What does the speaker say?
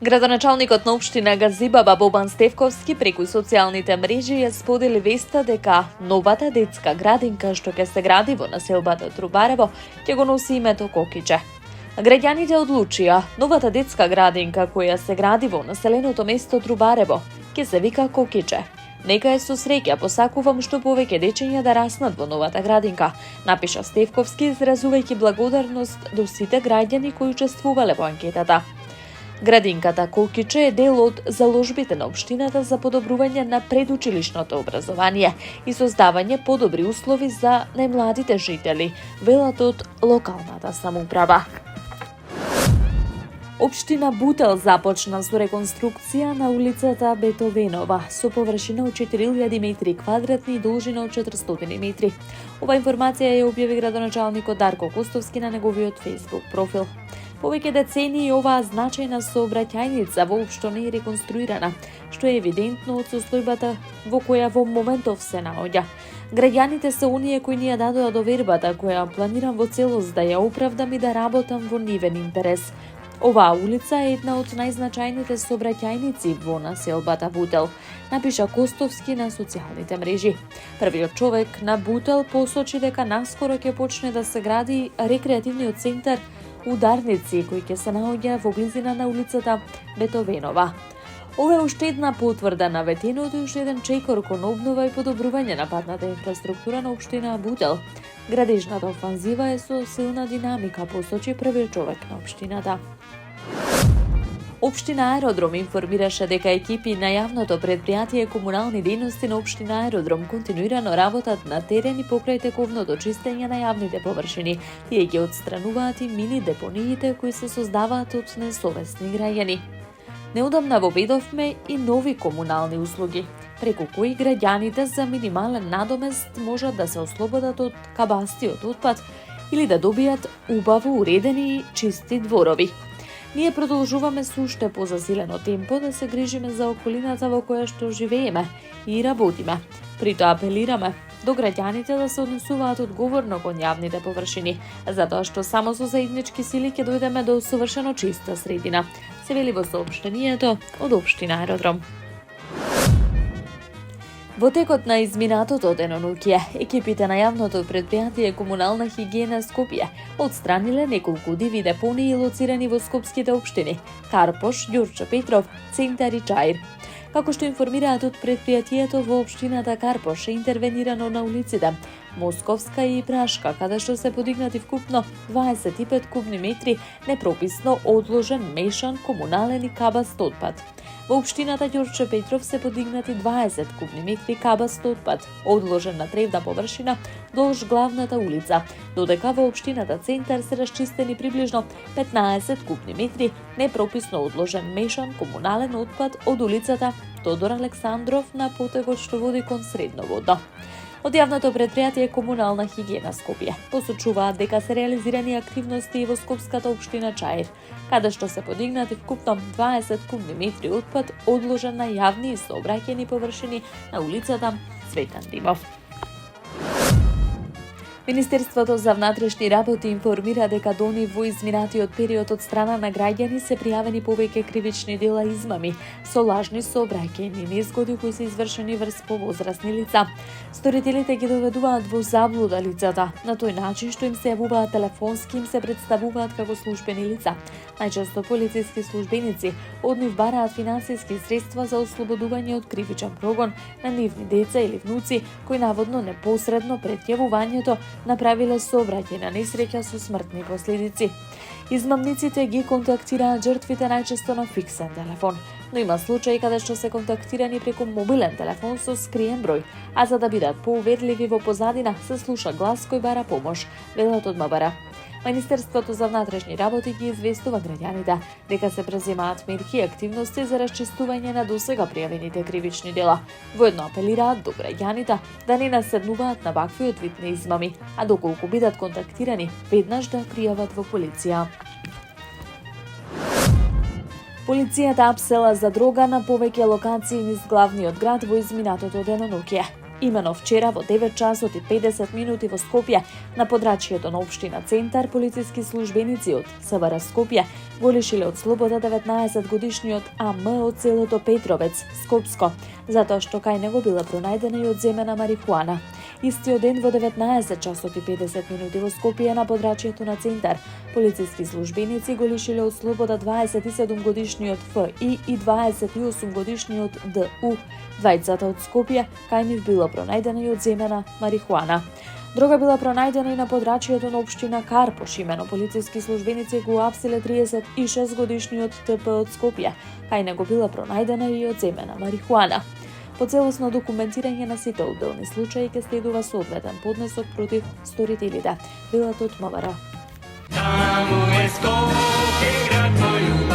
Градоначалникот на општина Газибаба Бобан Стевковски преку социјалните мрежи ја сподели веста дека новата детска градинка што ќе се гради во населбата Трубарево ќе го носи името Кокиче. Граѓаните одлучија новата детска градинка која се гради во населеното место Трубарево ќе се вика Кокиче. Нека е со среќа, посакувам што повеќе дечиња да раснат во новата градинка, напиша Стевковски изразувајќи благодарност до сите граѓани кои учествувале во анкетата. Градинката Кокиче е дел од заложбите на општината за подобрување на предучилишното образование и создавање подобри услови за најмладите жители, велат од локалната самоуправа. Општина Бутел започна со реконструкција на улицата Бетовенова со површина од 4000 метри квадратни и должина од 400 метри. Ова информација ја објави градоначалникот Дарко Костовски на неговиот Facebook профил. Повеќе децении оваа значајна сообраќајница воопшто не е реконструирана, што е евидентно од состојбата во која во моментов се наоѓа. Граѓаните се оние кои ни ја дадоа довербата која планирам во целост да ја оправдам и да работам во нивен интерес. Оваа улица е една од најзначајните сообраќајници во населбата Бутел, напиша Костовски на социјалните мрежи. Првиот човек на Бутел посочи дека наскоро ќе почне да се гради рекреативниот центар Ударници, кој ќе се наоѓа во близина на улицата Бетовенова. Ова е уште една потврда на ветеното и уште еден чекор кон обнова и подобрување на патната инфраструктура на општина Бутел. Градежната офанзива е со силна динамика, посочи првиот човек на општината. Општина Аеродром информираше дека екипи на јавното предпријатие комунални дејности на општина Аеродром континуирано работат на терен и покрај тековното чистење на јавните површини. Тие ги отстрануваат и мини депониите кои се создаваат од несовесни граѓани. Неодамна воведовме и нови комунални услуги, преку кои граѓаните за минимален надомест можат да се ослободат од кабастиот отпад или да добијат убаво уредени и чисти дворови. Ние продолжуваме со уште позасилено темпо да се грижиме за околината во која што живееме и работиме. При тоа апелираме до граѓаните да се однесуваат одговорно кон јавните површини, затоа што само со заеднички сили ќе дојдеме до совршено чиста средина, се вели во соопштението од општина Аеродром. Во текот на изминатото денонуќе, екипите на јавното предпријатие Комунална хигиена Скопје отстраниле неколку диви депонии лоцирани во скопските општини Карпош, Ѓурче Петров, Центар и Чаир. Како што информираат од предпријатието, во општината Карпош е интервенирано на улиците Московска и Прашка, каде што се подигнати вкупно 25 кубни метри непрописно одложен мешан комунален и кабаст отпад. Во општината Ѓурче Петров се подигнати 20 кубни метри кабаст отпад, одложен на тревна површина долж главната улица, додека во општината Центар се расчистени приближно 15 кубни метри непрописно одложен мешан комунален отпад од улицата Тодор Александров на потегот што води кон Средноводно. Од јавното предпријатие Комунална хигиена Скопје посочуваат дека се реализирани активности и во скопската општина Чаир, каде што се подигнати вкупно 20 кубни метри отпад одложен на јавни и сообраќајни површини на улицата Цветан Димов. Министерството за внатрешни работи информира дека до нив во изминатиот период од страна на граѓани се пријавени повеќе кривични дела измами со лажни сообраќајни незгоди кои се извршени врз повозрасни лица. Сторителите ги доведуваат во заблуда лицата на тој начин што им се јавуваат телефонски, им се представуваат како службени лица. Најчесто полициски службеници од нив бараат финансиски средства за ослободување од кривичен прогон на нивни деца или внуци кои наводно непосредно пред јавувањето направиле сообраќајна несреќа со смртни последици. Измамниците ги контактираат жртвите најчесто на фиксен телефон, но има случаи каде што се контактирани преку мобилен телефон со скриен број, а за да бидат поуверливи во позадина се слуша глас кој бара помош, велат од МВР. Министерството за внатрешни работи ги известува граѓаните дека се преземаат мерки и активности за расчистување на досега пријавените кривични дела. Воедно апелираат до граѓаните да не наседнуваат на ваквиот вид на измами, а доколку бидат контактирани, веднаш да пријават во полиција. Полицијата апсела за дрога на повеќе локации низ главниот град во изминатото денонуќе. Имено вчера во 9 часот и 50 минути во Скопје, на подрачјето на општина Центар, полициски службеници од СВР Скопје го лишиле од слобода 19-годишниот АМ од селото Петровец, Скопско, затоа што кај него била пронајдена и одземена марихуана. Истиот ден во 19 часот и 50 минути во Скопје, на подрачјето на Центар, полициски службеници го лишиле од слобода 27-годишниот ФИ и 28-годишниот ДУ. Двајцата од Скопје, кај нив била пронајдена и одземена марихуана. Дрога била пронајдена и на подрачјето на општина Карпош. Имено полициски службеници го апсиле 36-годишниот ТП од Скопје. Кај него била пронајдена и одземена марихуана. По целосно документирање на сите одделни случаи ќе следува соодветен поднесок против сторителите, велат од МВР. Таму е Скопје, град мој